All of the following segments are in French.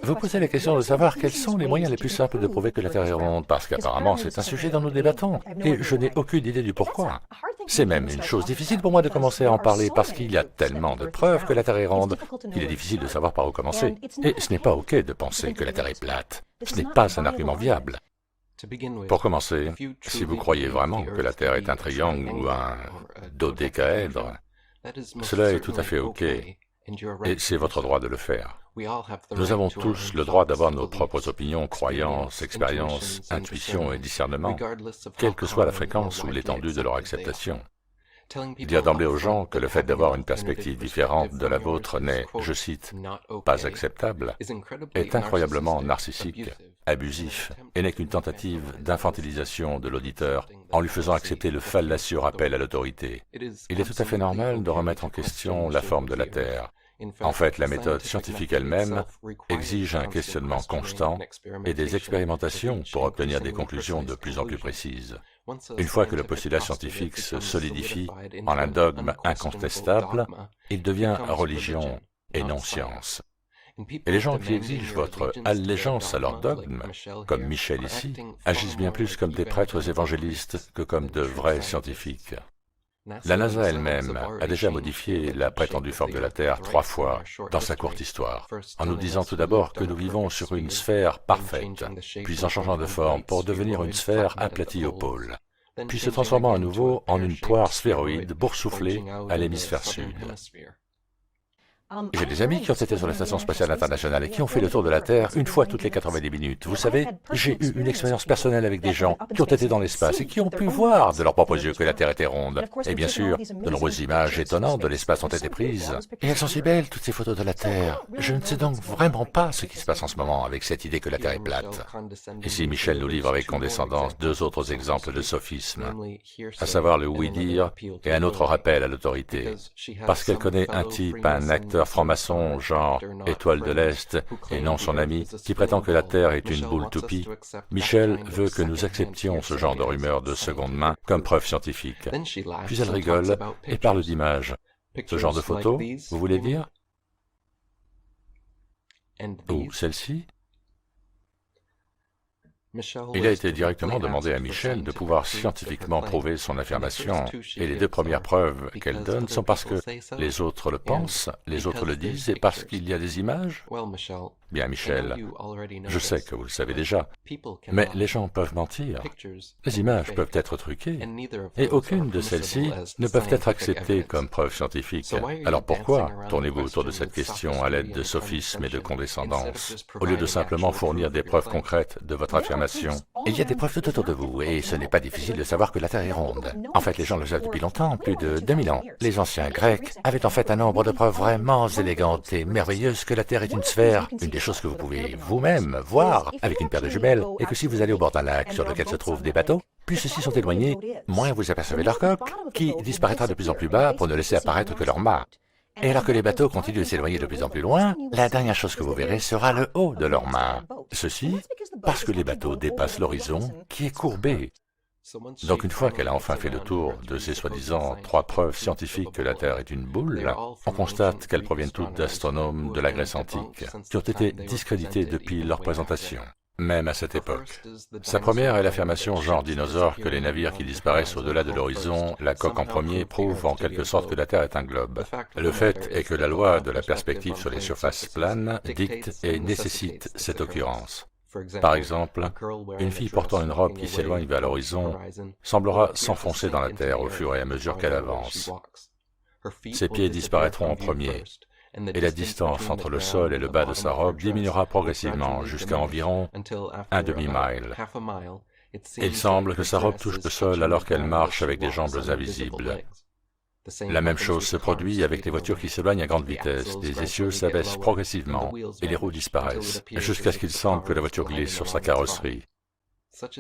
vous posez la question de savoir quels sont les moyens les plus simples de prouver que la Terre est ronde, parce qu'apparemment c'est un sujet dont nous débattons, et je n'ai aucune idée du pourquoi. C'est même une chose difficile pour moi de commencer à en parler, parce qu'il y a tellement de preuves que la Terre est ronde qu'il est difficile de savoir par où commencer. Et ce n'est pas OK de penser que la Terre est plate. Ce n'est pas un argument viable. Pour commencer, si vous croyez vraiment que la Terre est un triangle ou un dodécaèdre, cela est tout à fait OK, et c'est votre droit de le faire. Nous avons tous le droit d'avoir nos propres opinions, croyances, expériences, intuitions et discernements, quelle que soit la fréquence ou l'étendue de leur acceptation. Dire d'emblée aux gens que le fait d'avoir une perspective différente de la vôtre n'est, je cite, « pas acceptable » est incroyablement narcissique, abusif, et n'est qu'une tentative d'infantilisation de l'auditeur en lui faisant accepter le fallacieux rappel à l'autorité. Il est tout à fait normal de remettre en question la forme de la Terre. En fait, la méthode scientifique elle-même exige un questionnement constant et des expérimentations pour obtenir des conclusions de plus en plus précises. Une fois que le postulat scientifique se solidifie en un dogme incontestable, il devient religion et non science. Et les gens qui exigent votre allégeance à leur dogme, comme Michel ici, agissent bien plus comme des prêtres évangélistes que comme de vrais scientifiques. La NASA elle-même a déjà modifié la prétendue forme de la Terre 3 fois dans sa courte histoire, en nous disant tout d'abord que nous vivons sur une sphère parfaite, puis en changeant de forme pour devenir une sphère aplatie au pôle, puis se transformant à nouveau en une poire sphéroïde boursouflée à l'hémisphère sud. J'ai des amis qui ont été sur la Station spatiale internationale et qui ont fait le tour de la Terre une fois toutes les 90 minutes. Vous savez, j'ai eu une expérience personnelle avec des gens qui ont été dans l'espace et qui ont pu voir de leurs propres yeux que la Terre était ronde. Et bien sûr, de nombreuses images étonnantes de l'espace ont été prises. Et elles sont si belles, toutes ces photos de la Terre. Je ne sais donc vraiment pas ce qui se passe en ce moment avec cette idée que la Terre est plate. Ici, Michel nous livre avec condescendance 2 autres exemples de sophisme, à savoir le oui-dire et un autre rappel à l'autorité. Parce qu'elle connaît un type, un acteur franc-maçon, genre Étoile de l'Est, et non son ami, qui prétend que la Terre est une boule toupie, Michel veut que nous acceptions ce genre de rumeurs de seconde main comme preuve scientifique. Puis elle rigole et parle d'images. Ce genre de photos, vous voulez dire? Ou celle-ci? Il a été directement demandé à Michel de pouvoir scientifiquement prouver son affirmation, et les 2 premières preuves qu'elle donne sont parce que les autres le pensent, les autres le disent, et parce qu'il y a des images. Bien, Michel, je sais que vous le savez déjà, mais les gens peuvent mentir. Les images peuvent être truquées, et aucune de celles-ci ne peuvent être acceptées comme preuve scientifique. Alors pourquoi tournez-vous autour de cette question à l'aide de sophismes et de condescendance, au lieu de simplement fournir des preuves concrètes de votre affirmation? Il y a des preuves tout autour de vous, et ce n'est pas difficile de savoir que la Terre est ronde. En fait, les gens le savent depuis longtemps, plus de 2000 ans. Les anciens Grecs avaient en fait un nombre de preuves vraiment élégantes et merveilleuses que la Terre est une sphère, une des choses que vous pouvez vous-même voir avec une paire de jumelles, et que si vous allez au bord d'un lac sur lequel se trouvent des bateaux, plus ceux-ci sont éloignés, moins vous apercevez leur coque, qui disparaîtra de plus en plus bas pour ne laisser apparaître que leur mât. Et alors que les bateaux continuent de s'éloigner de plus en plus loin, la dernière chose que vous verrez sera le haut de leur mât. Ceci parce que les bateaux dépassent l'horizon qui est courbé. Donc une fois qu'elle a enfin fait le tour de ces soi-disant 3 preuves scientifiques que la Terre est une boule, on constate qu'elles proviennent toutes d'astronomes de la Grèce antique, qui ont été discrédités depuis leur présentation, même à cette époque. Sa première est l'affirmation genre dinosaure que les navires qui disparaissent au-delà de l'horizon, la coque en premier, prouvent en quelque sorte que la Terre est un globe. Le fait est que la loi de la perspective sur les surfaces planes dicte et nécessite cette occurrence. Par exemple, une fille portant une robe qui s'éloigne vers l'horizon semblera s'enfoncer dans la terre au fur et à mesure qu'elle avance. Ses pieds disparaîtront en premier, et la distance entre le sol et le bas de sa robe diminuera progressivement jusqu'à environ un demi-mile. Il semble que sa robe touche le sol alors qu'elle marche avec des jambes invisibles. La même chose se produit avec les voitures qui s'éloignent à grande vitesse. Les essieux s'abaissent progressivement et les roues disparaissent, jusqu'à ce qu'il semble que la voiture glisse sur sa carrosserie.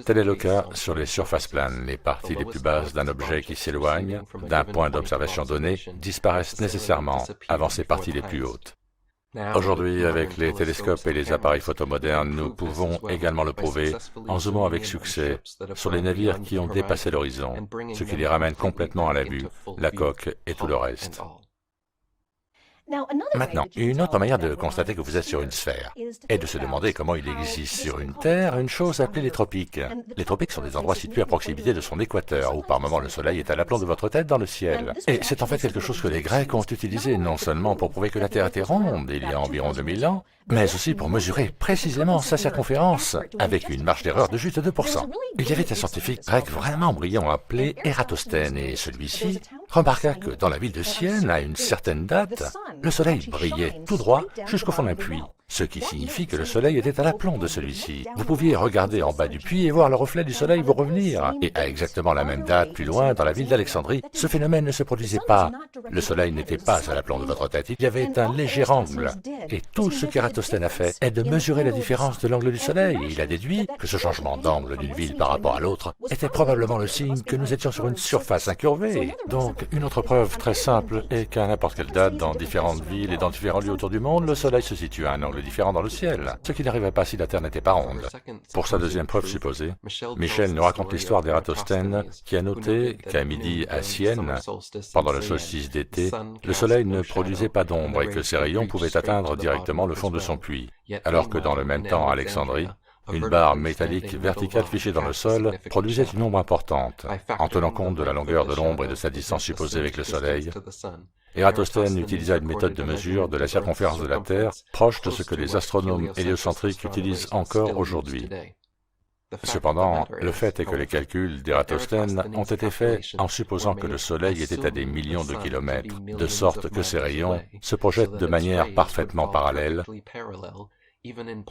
Tel est le cas sur les surfaces planes. Les parties les plus basses d'un objet qui s'éloigne d'un point d'observation donné disparaissent nécessairement avant ses parties les plus hautes. Aujourd'hui, avec les télescopes et les appareils photo modernes, nous pouvons également le prouver en zoomant avec succès sur les navires qui ont dépassé l'horizon, ce qui les ramène complètement à la vue, la coque et tout le reste. Maintenant, une autre manière de constater que vous êtes sur une sphère est de se demander comment il existe sur une Terre une chose appelée les tropiques. Les tropiques sont des endroits situés à proximité de son équateur, où par moment le soleil est à l'aplomb de votre tête dans le ciel. Et c'est en fait quelque chose que les Grecs ont utilisé non seulement pour prouver que la Terre était ronde il y a environ 2000 ans, mais aussi pour mesurer précisément sa circonférence, avec une marge d'erreur de juste 2%. Il y avait un scientifique grec vraiment brillant appelé Ératosthène, et celui-ci remarqua que dans la ville de Sienne, à une certaine date, le soleil brillait tout droit jusqu'au fond d'un puits, ce qui signifie que le soleil était à l'aplomb de celui-ci. Vous pouviez regarder en bas du puits et voir le reflet du soleil vous revenir. Et à exactement la même date, plus loin, dans la ville d'Alexandrie, ce phénomène ne se produisait pas. Le soleil n'était pas à l'aplomb de votre tête, il y avait un léger angle. Et tout ce qu'Ératosthène a fait est de mesurer la différence de l'angle du soleil. Et il a déduit que ce changement d'angle d'une ville par rapport à l'autre était probablement le signe que nous étions sur une surface incurvée. Donc, une autre preuve très simple est qu'à n'importe quelle date, dans différentes villes et dans différents lieux autour du monde, le soleil se situe à un angle différent dans le ciel, ce qui n'arrivait pas si la Terre n'était pas ronde. Pour sa deuxième preuve supposée, Michel nous raconte l'histoire d'Ératosthène qui a noté qu'à midi à Sienne, pendant le solstice d'été, le soleil ne produisait pas d'ombre et que ses rayons pouvaient atteindre directement le fond de son puits, alors que dans le même temps à Alexandrie, une barre métallique verticale fichée dans le sol produisait une ombre importante, en tenant compte de la longueur de l'ombre et de sa distance supposée avec le soleil. Ératosthène utilisa une méthode de mesure de la circonférence de la Terre proche de ce que les astronomes héliocentriques utilisent encore aujourd'hui. Cependant, le fait est que les calculs d'Ératosthène ont été faits en supposant que le Soleil était à des millions de kilomètres, de sorte que ses rayons se projettent de manière parfaitement parallèle,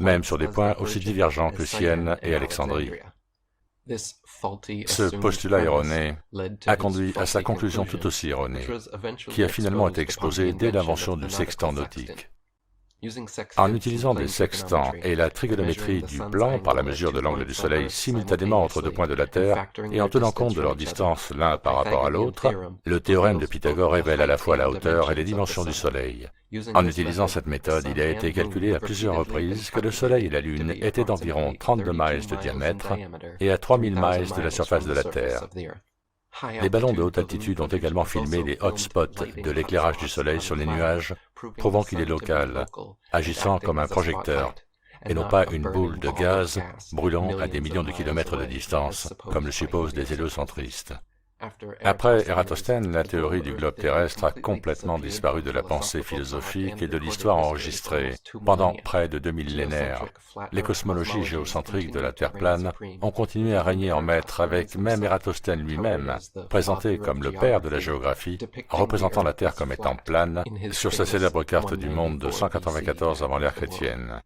même sur des points aussi divergents que Sienne et Alexandrie. Ce postulat erroné a conduit à sa conclusion tout aussi erronée, qui a finalement été exposée dès l'invention du sextant nautique. En utilisant des sextants et la trigonométrie du plan par la mesure de l'angle du Soleil simultanément entre deux points de la Terre et en tenant compte de leur distance l'un par rapport à l'autre, le théorème de Pythagore révèle à la fois la hauteur et les dimensions du Soleil. En utilisant cette méthode, il a été calculé à plusieurs reprises que le Soleil et la Lune étaient d'environ 32 miles de diamètre et à 3000 miles de la surface de la Terre. Les ballons de haute altitude ont également filmé les hotspots de l'éclairage du soleil sur les nuages, prouvant qu'il est local, agissant comme un projecteur, et non pas une boule de gaz brûlant à des millions de kilomètres de distance, comme le supposent les héliocentristes. Après Ératosthène, la théorie du globe terrestre a complètement disparu de la pensée philosophique et de l'histoire enregistrée pendant près de 2 millénaires. Les cosmologies géocentriques de la Terre plane ont continué à régner en maître avec même Ératosthène lui-même, présenté comme le père de la géographie, représentant la Terre comme étant plane sur sa célèbre carte du monde de 194 avant l'ère chrétienne.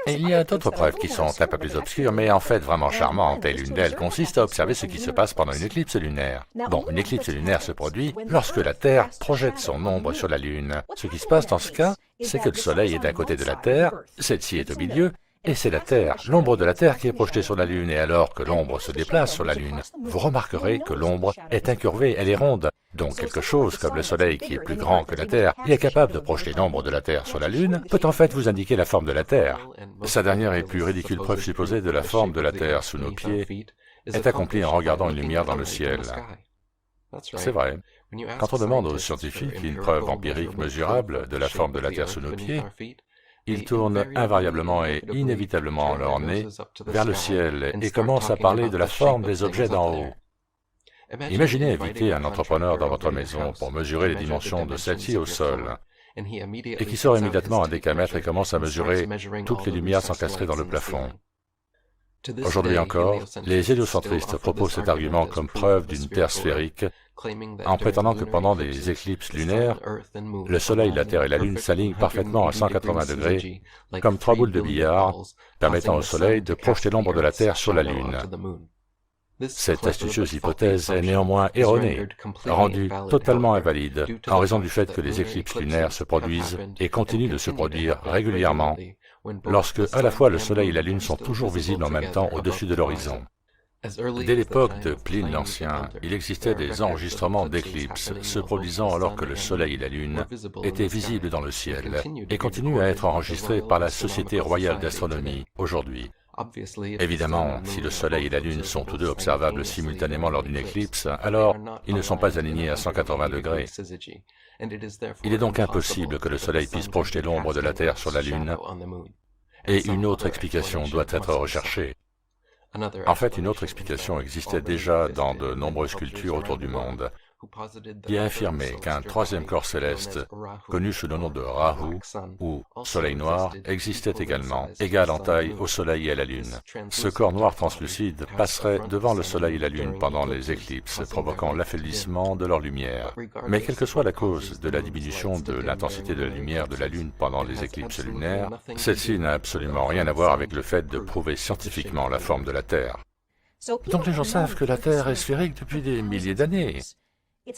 Et il y a d'autres preuves qui sont un peu plus obscures, mais en fait vraiment charmantes, et l'une d'elles consiste à observer ce qui se passe pendant une éclipse lunaire. Bon, une éclipse lunaire se produit lorsque la Terre projette son ombre sur la Lune. Ce qui se passe dans ce cas, c'est que le Soleil est d'un côté de la Terre, celle-ci est au milieu, et c'est la Terre, l'ombre de la Terre qui est projetée sur la Lune, et alors que l'ombre se déplace sur la Lune, vous remarquerez que l'ombre est incurvée, elle est ronde. Donc quelque chose comme le Soleil qui est plus grand que la Terre et est capable de projeter l'ombre de la Terre sur la Lune peut en fait vous indiquer la forme de la Terre. Sa dernière et plus ridicule preuve supposée de la forme de la Terre sous nos pieds est accomplie en regardant une lumière dans le ciel. C'est vrai. Quand on demande aux scientifiques une preuve empirique mesurable de la forme de la Terre sous nos pieds, ils tournent invariablement et inévitablement leur nez vers le ciel et commencent à parler de la forme des objets d'en haut. Imaginez inviter un entrepreneur dans votre maison pour mesurer les dimensions de celle-ci au sol, et qui sort immédiatement un décamètre et commence à mesurer toutes les lumières s'encastrer dans le plafond. Aujourd'hui encore, les héliocentristes proposent cet argument comme preuve d'une Terre sphérique, en prétendant que pendant des éclipses lunaires, le Soleil, la Terre et la Lune s'alignent parfaitement à 180 degrés, comme trois boules de billard, permettant au Soleil de projeter l'ombre de la Terre sur la Lune. Cette astucieuse hypothèse est néanmoins erronée, rendue totalement invalide en raison du fait que les éclipses lunaires se produisent et continuent de se produire régulièrement, lorsque à la fois le Soleil et la Lune sont toujours visibles en même temps au-dessus de l'horizon. Dès l'époque de Pline l'Ancien, il existait des enregistrements d'éclipses se produisant alors que le Soleil et la Lune étaient visibles dans le ciel et continuent à être enregistrés par la Société royale d'astronomie aujourd'hui. Évidemment, si le Soleil et la Lune sont tous deux observables simultanément lors d'une éclipse, alors ils ne sont pas alignés à 180 degrés. Il est donc impossible que le Soleil puisse projeter l'ombre de la Terre sur la Lune, et une autre explication doit être recherchée. En fait, une autre explication existait déjà dans de nombreuses cultures autour du monde, qui a affirmé qu'un troisième corps céleste, connu sous le nom de Rahu, ou Soleil noir, existait également, égal en taille au Soleil et à la Lune. Ce corps noir translucide passerait devant le Soleil et la Lune pendant les éclipses, provoquant l'affaiblissement de leur lumière. Mais quelle que soit la cause de la diminution de l'intensité de la lumière de la Lune pendant les éclipses lunaires, celle-ci n'a absolument rien à voir avec le fait de prouver scientifiquement la forme de la Terre. Donc les gens savent que la Terre est sphérique depuis des milliers d'années.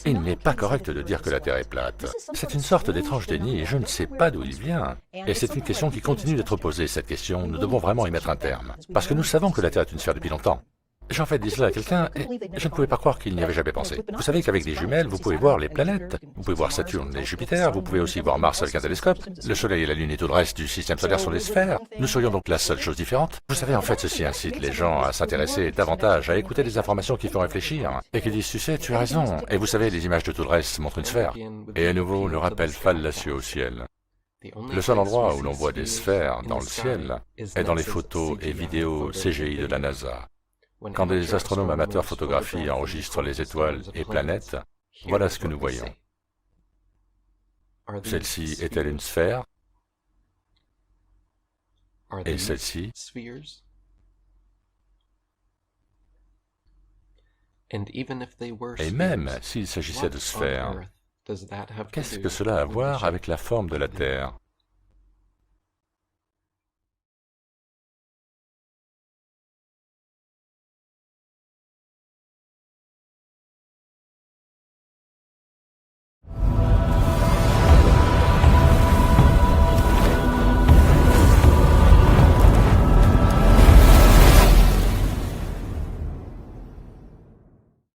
Il n'est pas correct de dire que la Terre est plate. C'est une sorte d'étrange déni et je ne sais pas d'où il vient. Et c'est une question qui continue d'être posée, cette question. Nous devons vraiment y mettre un terme. Parce que nous savons que la Terre est une sphère depuis longtemps. J'ai en fait dit cela à quelqu'un et je ne pouvais pas croire qu'il n'y avait jamais pensé. Vous savez qu'avec des jumelles, vous pouvez voir les planètes, vous pouvez voir Saturne et Jupiter, vous pouvez aussi voir Mars avec un télescope. Le Soleil et la Lune et tout le reste du système solaire sont des sphères. Nous serions donc la seule chose différente. Vous savez, en fait, ceci incite les gens à s'intéresser davantage, à écouter des informations qui font réfléchir et qui disent, tu sais, tu as raison. Et vous savez, les images de tout le reste montrent une sphère. Et à nouveau, le rappel fallacieux au ciel. Le seul endroit où l'on voit des sphères dans le ciel est dans les photos et vidéos CGI de la NASA. Quand des astronomes amateurs photographient et enregistrent les étoiles et planètes, voilà ce que nous voyons. Celle-ci est-elle une sphère? Et celle-ci? Et même s'il s'agissait de sphères, qu'est-ce que cela a à voir avec la forme de la Terre?